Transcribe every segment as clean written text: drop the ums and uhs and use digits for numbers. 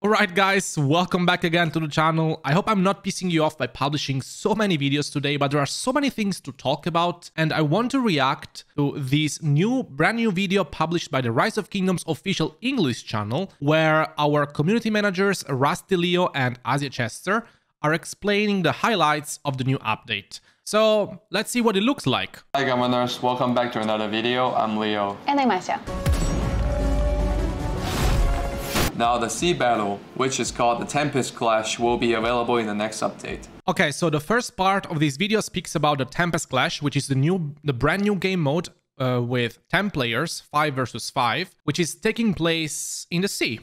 Alright guys, welcome back again to the channel. I hope I'm not pissing you off by publishing so many videos today, but there are so many things to talk about and I want to react to this brand new video published by the Rise of Kingdoms official English channel, where our community managers Rusty Leo and Asia Chester are explaining the highlights of the new update. So let's see what it looks like. Hi Governors, welcome back to another video. I'm Leo. And I'm Asia. Now the sea battle, which is called the Tempest Clash, will be available in the next update. Okay, so the first part of this video speaks about the Tempest Clash, which is the brand new game mode with 10 players, 5 versus 5, which is taking place in the sea.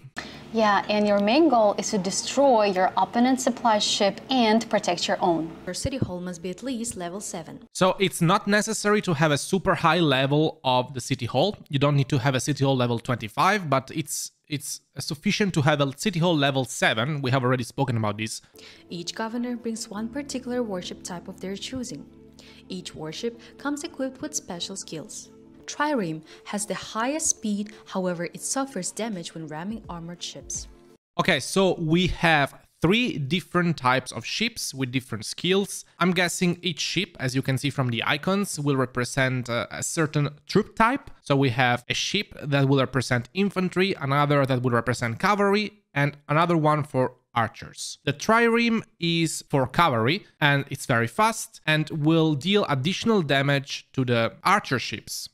Yeah, and your main goal is to destroy your opponent's supply ship and protect your own. Your city hall must be at least level 7. So it's not necessary to have a super high level of the city hall. You don't need to have a city hall level 25, but it's sufficient to have a city hall level 7. We have already spoken about this. Each governor brings one particular warship type of their choosing. Each warship comes equipped with special skills. Trireme has the highest speed, however it suffers damage when ramming armored ships. Okay, so we have 3 different types of ships with different skills. I'm guessing each ship, as you can see from the icons, will represent a certain troop type. So we have a ship that will represent infantry, another that will represent cavalry, and another one for archers. The trireme is for cavalry, and it's very fast and will deal additional damage to the archer ships.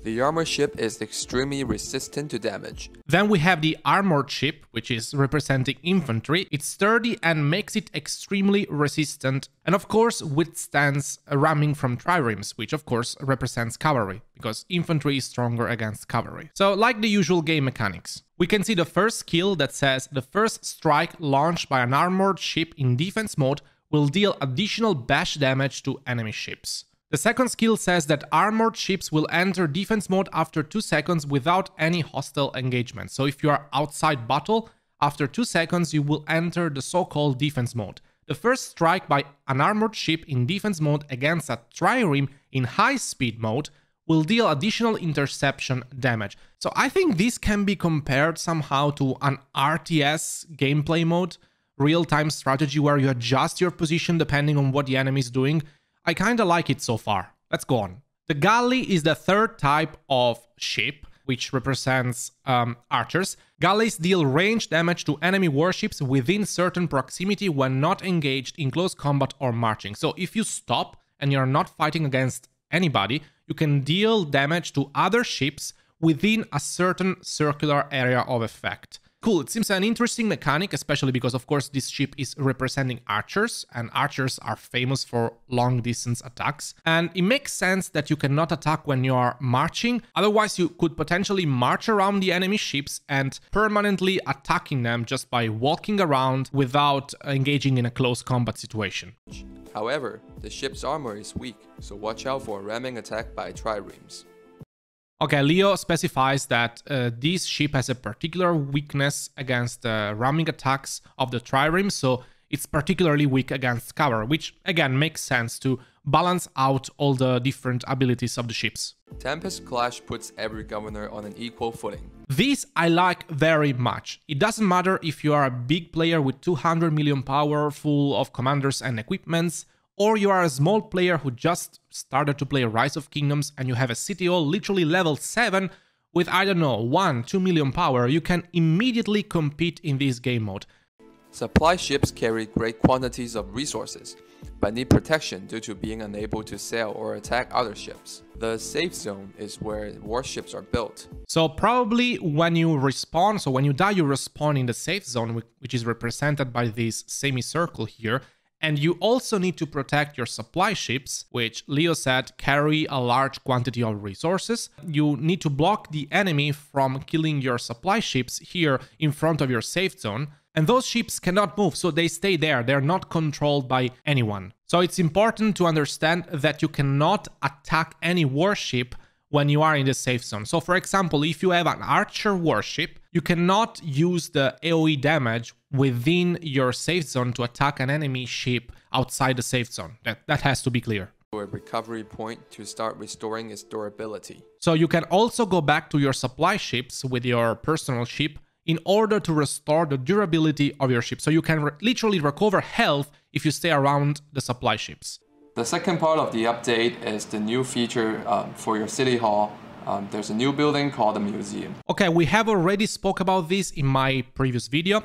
The armor ship is extremely resistant to damage. Then we have the armored ship, which is representing infantry. It's sturdy and makes it extremely resistant, and of course withstands ramming from triremes, which of course represents cavalry, because infantry is stronger against cavalry. So like the usual game mechanics. We can see the first skill that says the first strike launched by an armored ship in defense mode will deal additional bash damage to enemy ships. The second skill says that armored ships will enter defense mode after 2 seconds without any hostile engagement. So if you are outside battle, after 2 seconds you will enter the so-called defense mode. The first strike by an armored ship in defense mode against a trireme in high speed mode will deal additional interception damage. So I think this can be compared somehow to an RTS gameplay mode, real-time strategy where you adjust your position depending on what the enemy is doing. I kinda like it so far. Let's go on. The galley is the third type of ship, which represents archers. Galleys deal range damage to enemy warships within certain proximity when not engaged in close combat or marching. So if you stop and you're not fighting against anybody, you can deal damage to other ships within a certain circular area of effect. Cool, it seems an interesting mechanic, especially because of course this ship is representing archers, and archers are famous for long distance attacks. And it makes sense that you cannot attack when you are marching, otherwise you could potentially march around the enemy ships and permanently attacking them just by walking around without engaging in a close combat situation. However, the ship's armor is weak, so watch out for a ramming attack by triremes. Okay, Leo specifies that this ship has a particular weakness against ramming attacks of the trireme, so it's particularly weak against cavalry, which again makes sense to balance out all the different abilities of the ships. Tempest Clash puts every governor on an equal footing. This I like very much. It doesn't matter if you are a big player with 200 million power, full of commanders and equipments, or you are a small player who just started to play Rise of Kingdoms and you have a city hall literally level 7 with, I don't know, 1-2 million power, you can immediately compete in this game mode. Supply ships carry great quantities of resources, but need protection due to being unable to sail or attack other ships. The safe zone is where warships are built. So probably when you respawn, so when you die you respawn in the safe zone, which is represented by this semicircle here. And you also need to protect your supply ships, which Leo said carry a large quantity of resources. You need to block the enemy from killing your supply ships here in front of your safe zone. And those ships cannot move, so they stay there. They're not controlled by anyone. So it's important to understand that you cannot attack any warship when you are in the safe zone. So for example, if you have an archer warship, you cannot use the AoE damage within your safe zone to attack an enemy ship outside the safe zone. That has to be clear. A recovery point to start restoring its durability. So you can also go back to your supply ships with your personal ship in order to restore the durability of your ship. So you can literally recover health if you stay around the supply ships. The second part of the update is the new feature for your city hall. There's a new building called the museum. Okay, we have already spoke about this in my previous video.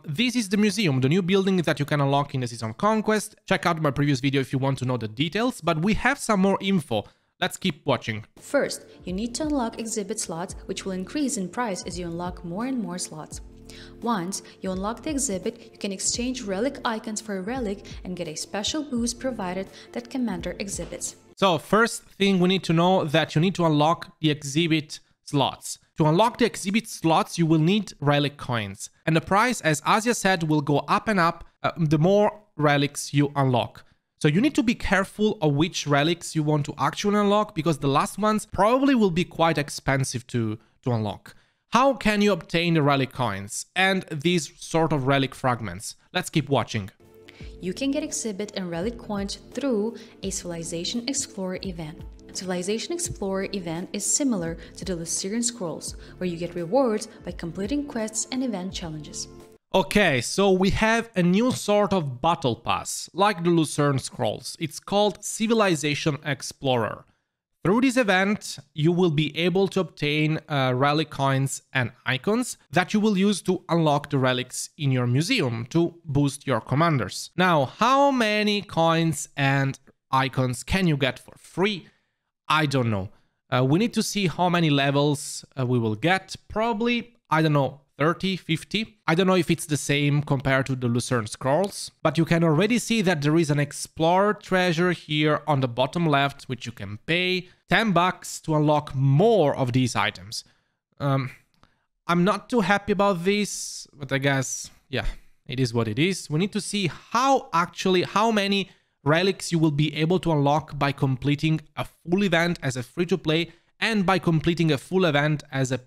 This is the museum, the new building that you can unlock in the Season of Conquest. Check out my previous video if you want to know the details, but we have some more info. Let's keep watching. First, you need to unlock exhibit slots, which will increase in price as you unlock more and more slots. Once you unlock the exhibit, you can exchange relic icons for a relic and get a special boost provided that Commander exhibits. So first thing we need to know that you need to unlock the exhibit slots. To unlock the exhibit slots, you will need relic coins. And the price, as Asia said, will go up and up the more relics you unlock. So you need to be careful of which relics you want to actually unlock, because the last ones probably will be quite expensive to unlock. How can you obtain the relic coins and these sort of relic fragments? Let's keep watching. You can get exhibit and relic coins through a Civilization Explorer event. Civilization Explorer event is similar to the Lucerne Scrolls, where you get rewards by completing quests and event challenges. Okay, so we have a new sort of battle pass, like the Lucerne Scrolls. It's called Civilization Explorer. Through this event, you will be able to obtain relic coins and icons that you will use to unlock the relics in your museum to boost your commanders. Now, how many coins and icons can you get for free? I don't know. We need to see how many levels we will get. Probably, I don't know, 30, 50. I don't know if it's the same compared to the Lucerne Scrolls, but you can already see that there is an Explorer treasure here on the bottom left, which you can pay $10 to unlock more of these items. I'm not too happy about this, but I guess, yeah, it is what it is. We need to see how many relics you will be able to unlock by completing a full event as a free-to-play and by completing a full event as a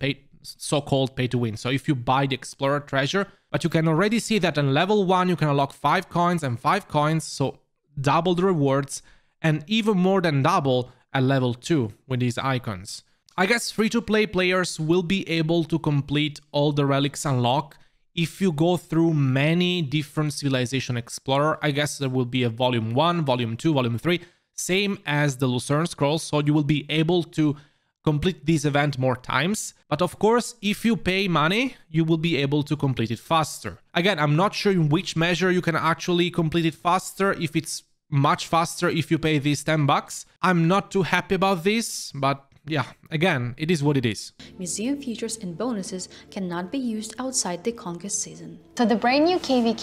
so-called pay-to-win. So if you buy the Explorer treasure, but you can already see that on level 1 you can unlock 5 coins and 5 coins, so double the rewards, and even more than double at level 2 with these icons. I guess free-to-play players will be able to complete all the relics unlock if you go through many different Civilization Explorer. I guess there will be a volume 1, volume 2, volume 3, same as the Lucerne Scrolls, so you will be able to complete this event more times. But of course, if you pay money, you will be able to complete it faster. Again, I'm not sure in which measure you can actually complete it faster, if it's much faster if you pay these $10. I'm not too happy about this, but yeah, again, it is what it is. Museum features and bonuses cannot be used outside the Conquest season. So the brand new KVK.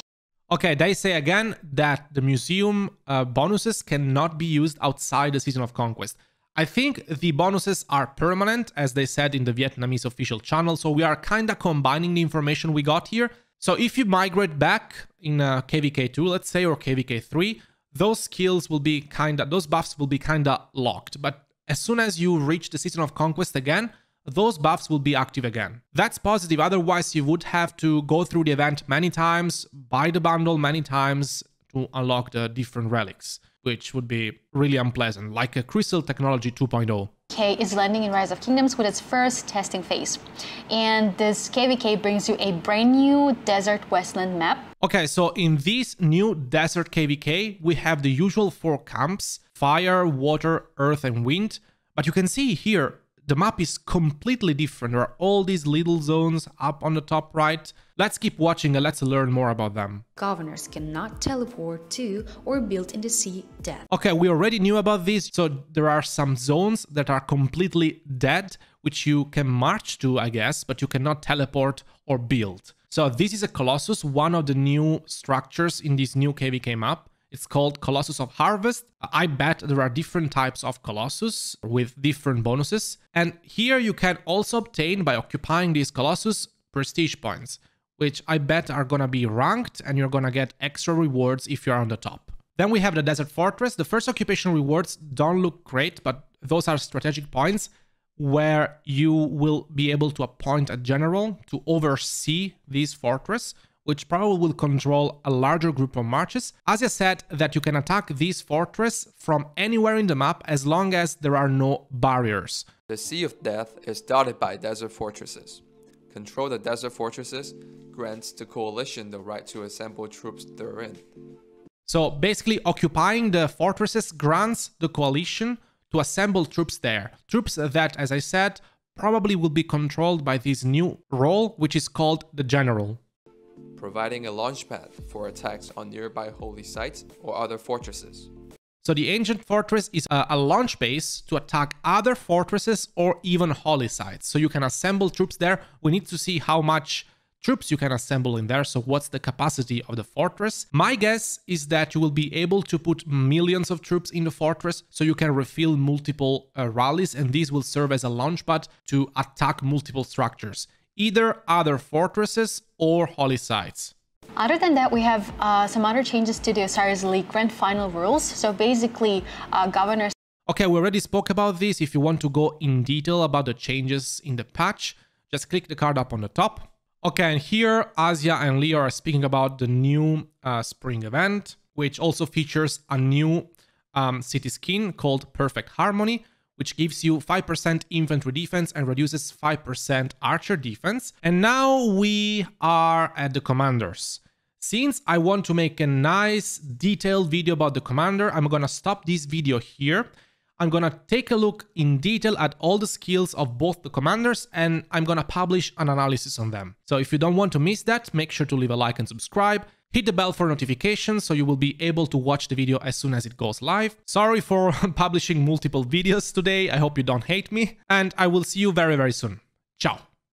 Okay, they say again that the museum bonuses cannot be used outside the Season of Conquest. I think the bonuses are permanent, as they said in the Vietnamese official channel, so we are kind of combining the information we got here. So if you migrate back in KVK2, let's say, or KVK3, those skills will be those buffs will be kinda locked. But as soon as you reach the Season of Conquest again, those buffs will be active again. That's positive, otherwise you would have to go through the event many times, buy the bundle many times to unlock the different relics, which would be really unpleasant, like a Crystal Technology 2.0. KVK is landing in Rise of Kingdoms with its first testing phase. And this KVK brings you a brand new Desert Westland map. Okay, so in this new Desert KVK, we have the usual 4 camps: fire, water, earth, and wind. But you can see here, the map is completely different. There are all these little zones up on the top right. Let's keep watching and let's learn more about them. Governors cannot teleport to or build in the sea dead. Okay, we already knew about this. So there are some zones that are completely dead, which you can march to, I guess, but you cannot teleport or build. So this is a Colossus, one of the new structures in this new KVK map. It's called Colossus of Harvest. I bet there are different types of Colossus with different bonuses. And here you can also obtain, by occupying these Colossus, prestige points, which I bet are gonna be ranked and you're gonna get extra rewards if you're on the top. Then we have the Desert Fortress. The first occupation rewards don't look great, but those are strategic points where you will be able to appoint a general to oversee this fortress, which probably will control a larger group of marches. Asia said that you can attack this fortress from anywhere in the map as long as there are no barriers. The Sea of Death is dotted by desert fortresses. control the desert fortresses grants the coalition the right to assemble troops therein. So basically, occupying the fortresses grants the coalition to assemble troops there. Troops that, as I said, probably will be controlled by this new role, which is called the General. Providing a launchpad for attacks on nearby holy sites or other fortresses. So the ancient fortress is a launch base to attack other fortresses or even holy sites. So you can assemble troops there. We need to see how much troops you can assemble in there. So what's the capacity of the fortress? My guess is that you will be able to put millions of troops in the fortress so you can refill multiple rallies, and these will serve as a launchpad to attack multiple structures, either other fortresses or holy sites. Other than that, we have some other changes to the Osiris League Grand Final rules. So basically, governors... Okay, we already spoke about this. If you want to go in detail about the changes in the patch, just click the card up on the top. Okay, and here Asia and Leo are speaking about the new spring event, which also features a new city skin called Perfect Harmony, which gives you 5% infantry defense and reduces 5% archer defense. And now we are at the commanders. Since I want to make a nice detailed video about the commander, I'm gonna stop this video here. I'm gonna take a look in detail at all the skills of both the commanders, and I'm gonna publish an analysis on them. So if you don't want to miss that, make sure to leave a like and subscribe. Hit the bell for notifications so you will be able to watch the video as soon as it goes live. Sorry for publishing multiple videos today. I hope you don't hate me, and I will see you very, very soon. Ciao.